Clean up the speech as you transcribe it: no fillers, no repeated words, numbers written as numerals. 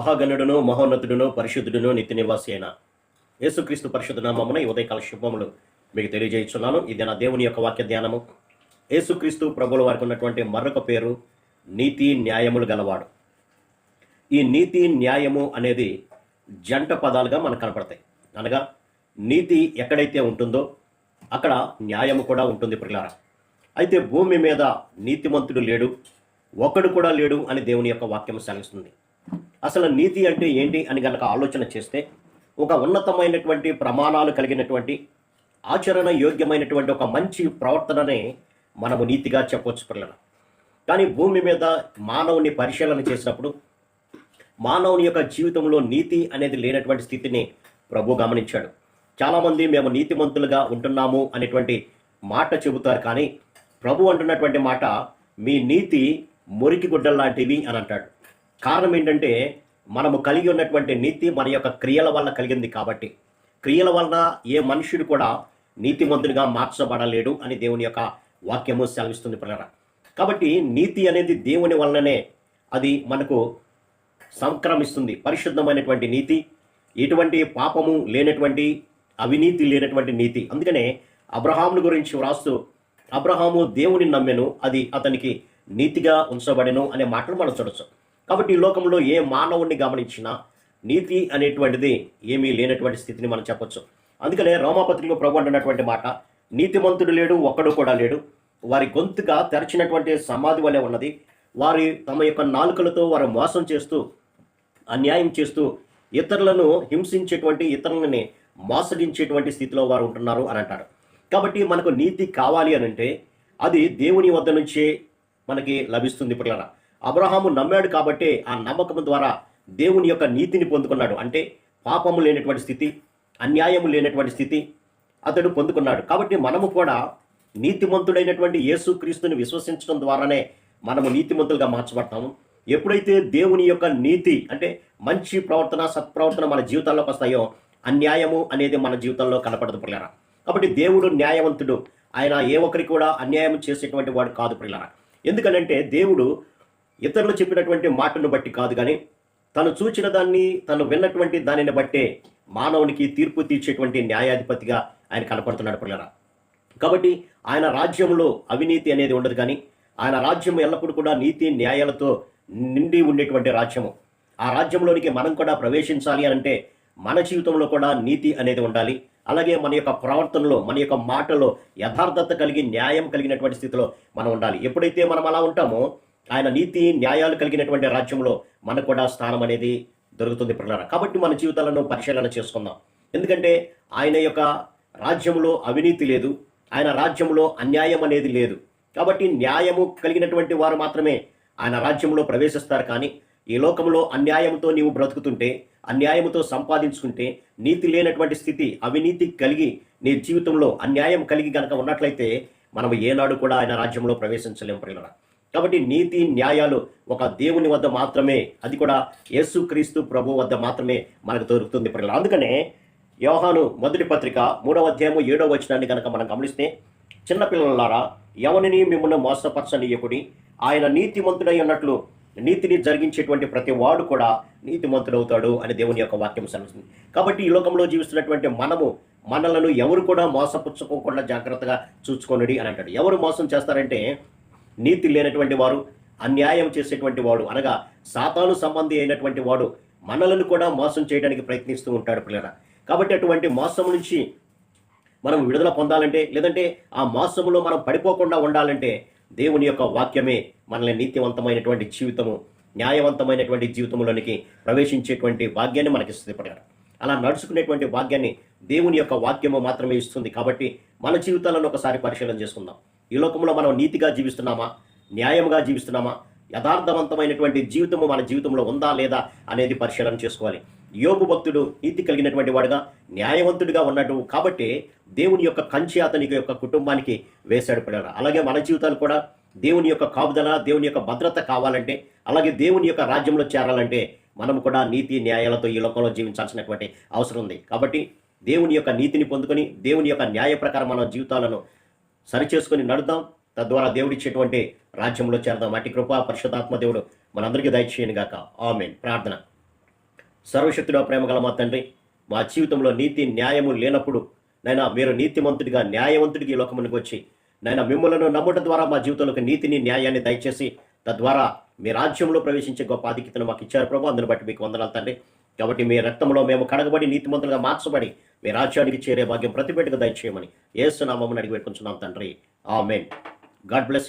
మహాగణుడును మహోన్నతుడును పరిశుద్ధుడును నిత్య నివాసి అయిన యేసుక్రీస్తు పరిశుద్ధ నామమున ఈ ఉదయకాల శుభములు మీకు తెలియజేస్తున్నాను. ఇది నా దేవుని యొక్క వాక్య ధ్యానము. యేసుక్రీస్తు ప్రభుల వారికి ఉన్నటువంటి మరొక పేరు నీతి న్యాయములు గలవాడు. ఈ నీతి న్యాయము అనేది జంట పదాలుగా మనకు కనపడతాయి. అనగా నీతి ఎక్కడైతే ఉంటుందో అక్కడ న్యాయము కూడా ఉంటుంది ప్రియులారా. అయితే భూమి మీద నీతిమంతుడు లేడు, ఒక్కడు కూడా లేడు అని దేవుని యొక్క వాక్యం సెలవిస్తుంది. అసలు నీతి అంటే ఏంటి అని గనక ఆలోచన చేస్తే ఒక ఉన్నతమైనటువంటి ప్రమాణాలు కలిగినటువంటి ఆచరణ యోగ్యమైనటువంటి ఒక మంచి ప్రవర్తననే మనము నీతిగా చెప్పవచ్చు పిల్లలు. కానీ భూమి మీద మానవుని పరిశీలన చేసినప్పుడు మానవుని యొక్క జీవితంలో నీతి అనేది లేనటువంటి స్థితిని ప్రభు గమనించాడు. చాలామంది మేము నీతిమంతులుగా ఉంటున్నాము అనేటువంటి మాట చెబుతారు, కానీ ప్రభు అంటున్నటువంటి మాట మీ నీతి మురికి గుడ్డల్లాంటివి అని అంటాడు. కారణం ఏంటంటే మనము కలిగి ఉన్నటువంటి నీతి మన యొక్క క్రియల వల్ల కలిగింది. కాబట్టి క్రియల వలన ఏ మనుషుడు కూడా నీతిమంతుడిగా మార్చబడలేడు అని దేవుని యొక్క వాక్యము సెలవిస్తుంది పిల్లరా. కాబట్టి నీతి అనేది దేవుని వలననే అది మనకు సంక్రమిస్తుంది. పరిశుద్ధమైనటువంటి నీతి, ఎటువంటి పాపము లేనటువంటి, అవినీతి లేనటువంటి నీతి. అందుకనే అబ్రహాముని గురించి వ్రాస్తూ అబ్రహాము దేవుని నమ్మెను, అది అతనికి నీతిగా ఉంచబడెను అనే మాటలు మనం చూడవచ్చు. కాబట్టి ఈ లోకంలో ఏ మానవుణ్ణి గమనించినా నీతి అనేటువంటిది ఏమీ లేనటువంటి స్థితిని మనం చెప్పొచ్చు. అందుకనే రోమాపత్రికలో ప్రభు అంటున్నటువంటి మాట, నీతిమంతుడు లేడు, ఒక్కడు కూడా లేడు, వారి గొంతుగా తెరచినటువంటి సమాధి వలె ఉన్నది, వారి తమ యొక్క నాలుకలతో వారు మోసం చేస్తూ అన్యాయం చేస్తూ ఇతరులను హింసించేటువంటి, ఇతరులని మోసగించేటువంటి స్థితిలో వారు ఉంటున్నారు అని అంటారు. కాబట్టి మనకు నీతి కావాలి అని అంటే అది దేవుని వద్ద నుంచే మనకి లభిస్తుంది పిల్లరా. అబ్రహాము నమ్మాడు కాబట్టి ఆ నమ్మకం ద్వారా దేవుని యొక్క నీతిని పొందుకున్నాడు. అంటే పాపము లేనటువంటి స్థితి, అన్యాయము లేనటువంటి స్థితి అతడు పొందుకున్నాడు. కాబట్టి మనము కూడా నీతిమంతుడైనటువంటి యేసుక్రీస్తుని విశ్వసించడం ద్వారానే మనము నీతిమంతులుగా మార్చబడతాము. ఎప్పుడైతే దేవుని యొక్క నీతి అంటే మంచి ప్రవర్తన, సత్ప్రవర్తన మన జీవితాల్లోకి వస్తాయో అన్యాయము అనేది మన జీవితంలో కనపడదు పిల్లరా. కాబట్టి దేవుడు న్యాయవంతుడు, ఆయన ఏ ఒక్కరికి కూడా అన్యాయం చేసేటువంటి వాడు కాదు పిల్లరా. ఎందుకనంటే దేవుడు ఇతరులు చెప్పినటువంటి మాటను బట్టి కాదు, కానీ తను చూచిన దాన్ని, తను విన్నటువంటి దానిని బట్టే మానవునికి తీర్పు తీర్చేటువంటి న్యాయాధిపతిగా ఆయన కనపడుతున్నాడు పిల్లరా. కాబట్టి ఆయన రాజ్యంలో అవినీతి అనేది ఉండదు, కానీ ఆయన రాజ్యం ఎల్లప్పుడూ కూడా నీతి న్యాయాలతో నిండి ఉండేటువంటి రాజ్యము. ఆ రాజ్యంలోనికి మనం కూడా ప్రవేశించాలి అంటే మన జీవితంలో కూడా నీతి అనేది ఉండాలి. అలాగే మన యొక్క ప్రవర్తనలో, మన యొక్క మాటలో యథార్థత కలిగి న్యాయం కలిగినటువంటి స్థితిలో మనం ఉండాలి. ఎప్పుడైతే మనం అలా ఉంటామో ఆయన నీతి న్యాయాలు కలిగినటువంటి రాజ్యంలో మనకు కూడా స్థానం అనేది దొరుకుతుంది పిల్లరా. కాబట్టి మన జీవితాలను పరిశీలన చేసుకుందాం. ఎందుకంటే ఆయన యొక్క రాజ్యంలో అవినీతి లేదు, ఆయన రాజ్యంలో అన్యాయం అనేది లేదు. కాబట్టి న్యాయము కలిగినటువంటి వారు మాత్రమే ఆయన రాజ్యంలో ప్రవేశిస్తారు. కానీ ఈ లోకంలో అన్యాయంతో నీవు బ్రతుకుతుంటే, అన్యాయంతో సంపాదించుకుంటే, నీతి లేనటువంటి స్థితి, అవినీతి కలిగి నీ జీవితంలో అన్యాయం కలిగి కనుక ఉన్నట్లయితే మనం ఏనాడు కూడా ఆయన రాజ్యంలో ప్రవేశించలేము పిల్లరా. కాబట్టి నీతి న్యాయాలు ఒక దేవుని వద్ద మాత్రమే, అది కూడా యేసుక్రీస్తు ప్రభు వద్ద మాత్రమే మనకు దొరుకుతుంది పిల్లలు. అందుకనే యోహాను మొదటి పత్రిక 3వ అధ్యాయము 7వ వచనాన్ని కనుక మనం గమనిస్తే, చిన్నపిల్లలారా ఎవరిని మిమ్మల్ని మోసపరచనీయకుడి, ఆయన నీతిమంతుడై ఉన్నట్లు నీతిని జరిగించేటువంటి ప్రతి వాడు కూడా నీతిమంతుడవుతాడు అని దేవుని యొక్క వాక్యం సెలవుస్తుంది. కాబట్టి ఈ లోకంలో జీవిస్తున్నటువంటి మనలను ఎవరు కూడా మోసపుచ్చుకోకుండా జాగ్రత్తగా చూసుకోండి అని అంటాడు. ఎవరు మోసం చేస్తారంటే నీతి లేనటువంటి వారు, అన్యాయం చేసేటువంటి వాడు, అనగా సాతాను సంబంధి అయినటువంటి వాడు మనలను కూడా మోసం చేయడానికి ప్రయత్నిస్తూ ఉంటాడు పిల్లరా. కాబట్టి అటువంటి మోసం నుంచి మనం విడుదల పొందాలంటే, లేదంటే ఆ మోసంలో మనం పడిపోకుండా ఉండాలంటే దేవుని యొక్క వాక్యమే మనల్ని నీతివంతమైనటువంటి జీవితము, న్యాయవంతమైనటువంటి జీవితంలోనికి ప్రవేశించేటువంటి భాగ్యాన్ని మనకి ఇస్తుంది పిల్లరా. అలా నడుచుకునేటువంటి భాగ్యాన్ని దేవుని యొక్క వాక్యము మాత్రమే ఇస్తుంది. కాబట్టి మన జీవితాలను ఒకసారి పరిశీలన చేసుకుందాం. ఈ లోకంలో మనం నీతిగా జీవిస్తున్నామా, న్యాయంగా జీవిస్తున్నామా, యథార్థవంతమైనటువంటి జీవితము మన జీవితంలో ఉందా లేదా అనేది పరిశీలన చేసుకోవాలి. యోబు భక్తుడు నీతి కలిగినటువంటి వాడుగా, న్యాయవంతుడిగా ఉన్నాడు. కాబట్టి దేవుని యొక్క కంచె అతని యొక్క కుటుంబానికి వేశాడు పిల్లరా. అలాగే మన జీవితాలు కూడా దేవుని యొక్క కాపుదల, దేవుని యొక్క భద్రత కావాలంటే, అలాగే దేవుని యొక్క రాజ్యంలో చేరాలంటే మనం కూడా నీతి న్యాయాలతో ఈ లోకంలో జీవించాల్సినటువంటి అవసరం ఉంది. కాబట్టి దేవుని యొక్క నీతిని పొందుకొని దేవుని యొక్క న్యాయ ప్రకారం మన జీవితాలను సరిచేసుకొని నడుద్దాం. తద్వారా దేవుడిచ్చేటువంటి రాజ్యంలో చేరదాం. అట్టి కృప పరిశుద్ధాత్మ దేవుడు మనందరికీ దయచేయను గాక. ఆమేన్. ప్రార్థన. సర్వశక్తుడ ప్రేమ గల మా తండ్రి, మా జీవితంలో నీతి న్యాయము లేనప్పుడు నైనా మీరు నీతిమంతుడిగా న్యాయవంతుడికి ఈ లోకమునికి వచ్చి నైనా మిమ్మల్ని నమ్ముట ద్వారా మా జీవితంలోకి నీతిని న్యాయాన్ని దయచేసి తద్వారా మీ రాజ్యంలో ప్రవేశించే గొప్ప ఆధిక్యతను మాకు ఇచ్చారు ప్రభు. అందుని బట్టి మీకు వందనాలు తండ్రి. కాబట్టి మీ రక్తంలో మేము కడగబడి నీతిమంతులుగా మార్చబడి మీ రాజ్యానికి చేరే భాగ్యం ప్రతి బిడ్డకు దయచేయమని యేసు నామమున అడిగి పెట్టుకుంటున్నాం తండ్రి. ఆమేన్. God bless.